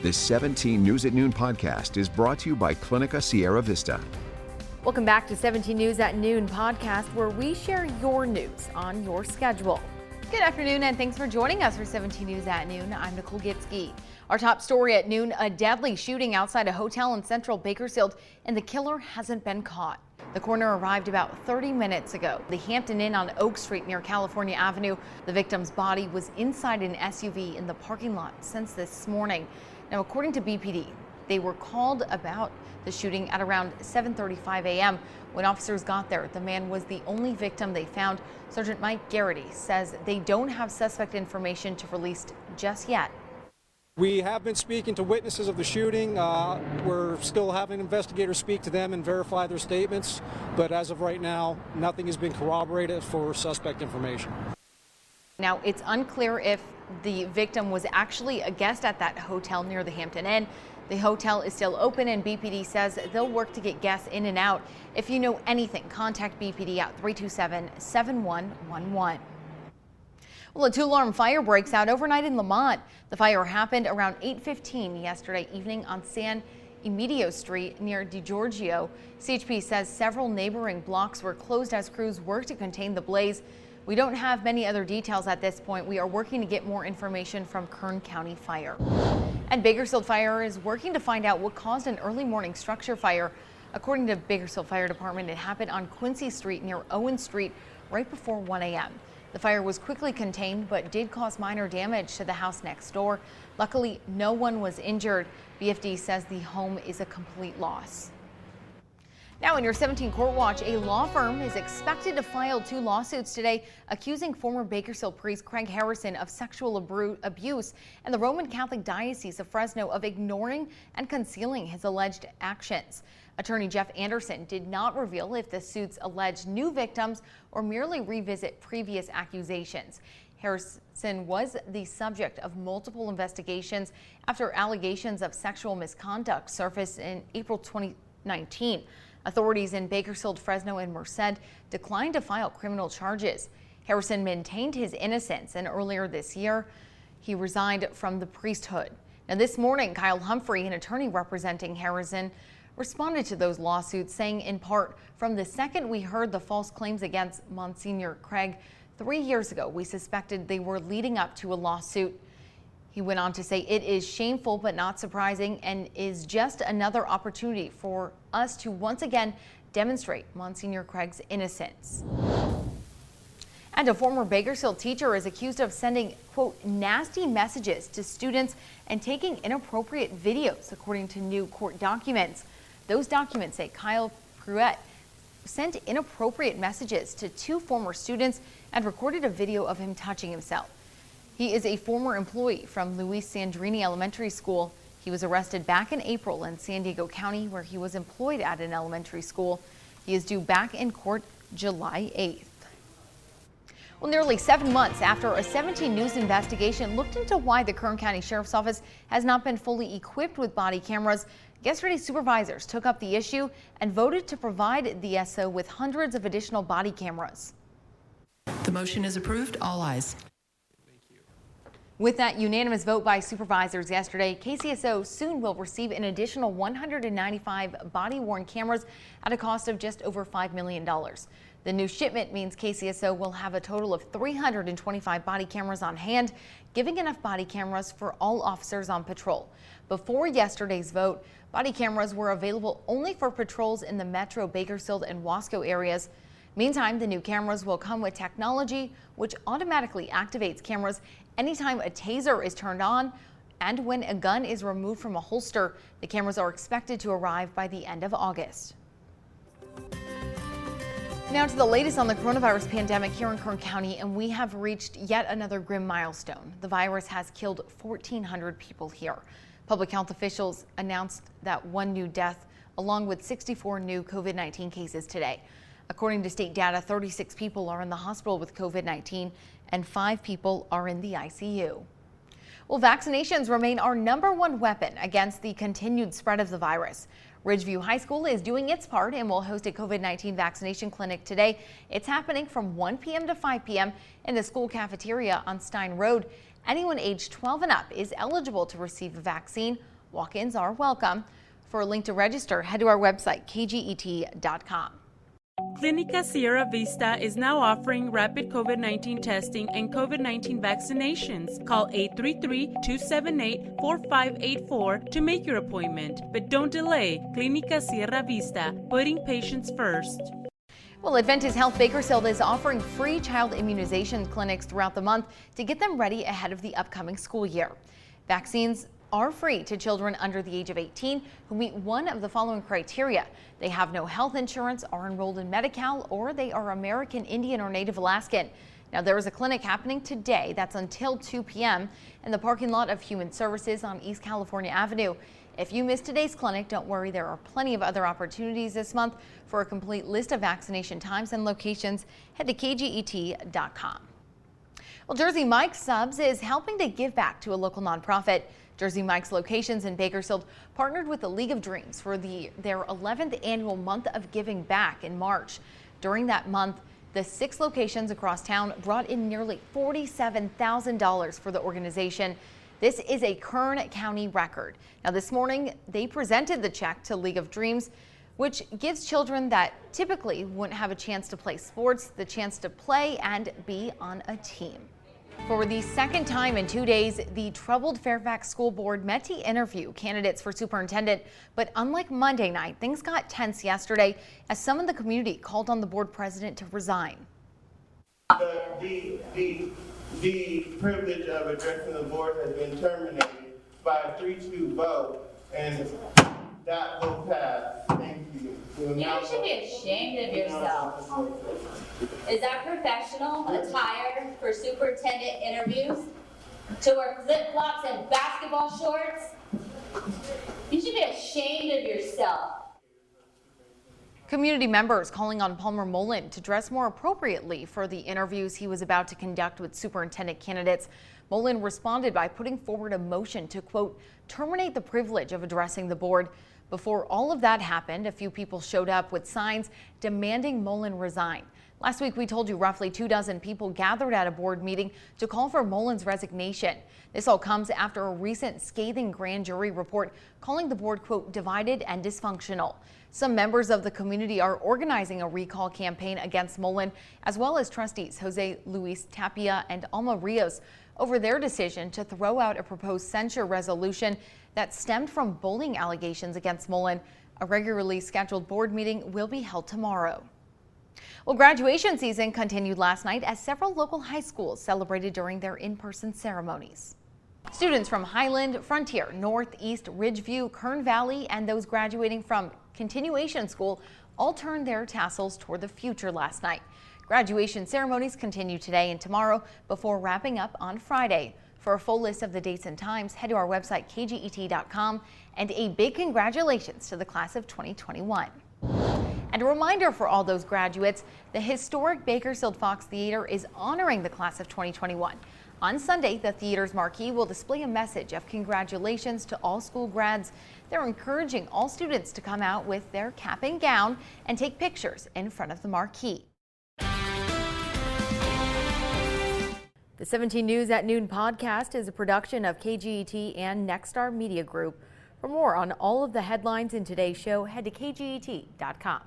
This 17 News at Noon podcast is brought to you by Clinica Sierra Vista. Welcome back to 17 News at Noon podcast, where we share your news on your schedule. Good afternoon, and thanks for joining us for 17 News at Noon. I'm Nicole Gitsky. Our top story at noon, a deadly shooting outside a hotel in Central Bakersfield, and the killer hasn't been caught. The coroner arrived about 30 minutes ago. The Hampton Inn on Oak Street near California Avenue. The victim's body was inside an SUV in the parking lot since this morning. Now, according to BPD, they were called about the shooting at around 7:35 a.m. When officers got there, the man was the only victim they found. Sergeant Mike Garrity says they don't have suspect information to release just yet. We have been speaking to witnesses of the shooting. We're still having investigators speak to them and verify their statements, but as of right now, nothing has been corroborated for suspect information. Now, it's unclear if the victim was actually a guest at that hotel near the Hampton Inn. The hotel is still open, and BPD says they'll work to get guests in and out. If you know anything, contact BPD at 327-7111. Well, a two-alarm fire breaks out overnight in Lamont. The fire happened around 8:15 yesterday evening on San Emilio Street near DiGiorgio. CHP says several neighboring blocks were closed as crews worked to contain the blaze. We don't have many other details at this point. We are working to get more information from Kern County Fire. And Bakersfield Fire is working to find out what caused an early morning structure fire. According to Bakersfield Fire Department, it happened on Quincy Street near Owen Street right before 1 a.m. The fire was quickly contained, but did cause minor damage to the house next door. Luckily, no one was injured. BFD says the home is a complete loss. Now in your 17 Court Watch, a law firm is expected to file 2 lawsuits today accusing former Bakersfield priest Craig Harrison of sexual abuse and the Roman Catholic Diocese of Fresno of ignoring and concealing his alleged actions. Attorney Jeff Anderson did not reveal if the suits allege new victims or merely revisit previous accusations. Harrison was the subject of multiple investigations after allegations of sexual misconduct surfaced in April 2019. Authorities in Bakersfield, Fresno, and Merced declined to file criminal charges. Harrison maintained his innocence, and earlier this year, he resigned from the priesthood. Now, this morning, Kyle Humphrey, an attorney representing Harrison, responded to those lawsuits, saying in part, "From the second we heard the false claims against Monsignor Craig 3 years ago, we suspected they were leading up to a lawsuit." He went on to say, "It is shameful but not surprising and is just another opportunity for us to once again demonstrate Monsignor Craig's innocence." And a former Bakersfield teacher is accused of sending, quote, nasty messages to students and taking inappropriate videos, according to new court documents. Those documents say Kyle Pruitt sent inappropriate messages to 2 former students and recorded a video of him touching himself. He is a former employee from Luis Sandrini Elementary School. He was arrested back in April in San Diego County, where he was employed at an elementary school. He is due back in court July 8th. Well, nearly 7 months after a 17 News investigation looked into why the Kern County Sheriff's Office has not been fully equipped with body cameras, yesterday supervisors took up the issue and voted to provide the SO with hundreds of additional body cameras. The motion is approved. All ayes. With that unanimous vote by supervisors yesterday, KCSO soon will receive an additional 195 body-worn cameras at a cost of just over $5 million. The new shipment means KCSO will have a total of 325 body cameras on hand, giving enough body cameras for all officers on patrol. Before yesterday's vote, body cameras were available only for patrols in the Metro, Bakersfield, and Wasco areas. Meantime, the new cameras will come with technology which automatically activates cameras anytime a taser is turned on and when a gun is removed from a holster. The cameras are expected to arrive by the end of August. Now to the latest on the coronavirus pandemic here in Kern County, and we have reached yet another grim milestone. The virus has killed 1,400 people here. Public health officials announced that 1 new death along with 64 new COVID-19 cases today. According to state data, 36 people are in the hospital with COVID-19 and 5 people are in the ICU. Well, vaccinations remain our #1 weapon against the continued spread of the virus. Ridgeview High School is doing its part and will host a COVID-19 vaccination clinic today. It's happening from 1 p.m. to 5 p.m. in the school cafeteria on Stein Road. Anyone aged 12 and up is eligible to receive a vaccine. Walk-ins are welcome. For a link to register, head to our website, kget.com. Clinica Sierra Vista is now offering rapid COVID-19 testing and COVID-19 vaccinations. Call 833-278-4584 to make your appointment. But don't delay. Clinica Sierra Vista, putting patients first. Well, Adventist Health Bakersfield is offering free child immunization clinics throughout the month to get them ready ahead of the upcoming school year. Vaccines are free to children under the age of 18 who meet one of the following criteria. They have no health insurance, are enrolled in Medi-Cal, or they are American Indian or Native Alaskan. Now, there is a clinic happening today that's until 2 p.m. in the parking lot of Human Services on East California Avenue. If you missed today's clinic, don't worry, there are plenty of other opportunities this month. For a complete list of vaccination times and locations, head to kget.com. Well, Jersey Mike's Subs is helping to give back to a local nonprofit. Jersey Mike's locations in Bakersfield partnered with the League of Dreams for their 11th annual Month of Giving Back in March. During that month, the 6 locations across town brought in nearly $47,000 for the organization. This is a Kern County record. Now, this morning, they presented the check to League of Dreams, which gives children that typically wouldn't have a chance to play sports the chance to play and be on a team. For the second time in 2 days, the troubled Fairfax School Board met to interview candidates for superintendent. But unlike Monday night, things got tense yesterday as some in the community called on the board president to resign. The privilege of addressing the board has been terminated by a 3-2 vote, and that will pass. Thank you. You should be ashamed of yourself. Is that professional attire for superintendent interviews? To wear flip-flops and basketball shorts? You should be ashamed of yourself. Community members calling on Palmer Mullen to dress more appropriately for the interviews he was about to conduct with superintendent candidates. Mullen responded by putting forward a motion to, quote, terminate the privilege of addressing the board. Before all of that happened, a few people showed up with signs demanding Mullen resign. Last week, we told you roughly 24 people gathered at a board meeting to call for Mullen's resignation. This all comes after a recent scathing grand jury report calling the board, quote, divided and dysfunctional. Some members of the community are organizing a recall campaign against Mullen, as well as trustees Jose Luis Tapia and Alma Rios over their decision to throw out a proposed censure resolution that stemmed from bullying allegations against Mullen. A regularly scheduled board meeting will be held tomorrow. Well, graduation season continued last night as several local high schools celebrated during their in-person ceremonies. Students from Highland, Frontier, Northeast, Ridgeview, Kern Valley, and those graduating from Continuation School all turned their tassels toward the future last night. Graduation ceremonies continue today and tomorrow before wrapping up on Friday. For a full list of the dates and times, head to our website, kget.com, and a big congratulations to the class of 2021. And a reminder for all those graduates, the historic Bakersfield Fox Theater is honoring the class of 2021. On Sunday, the theater's marquee will display a message of congratulations to all school grads. They're encouraging all students to come out with their cap and gown and take pictures in front of the marquee. The 17 News at Noon podcast is a production of KGET and Nexstar Media Group. For more on all of the headlines in today's show, head to kget.com.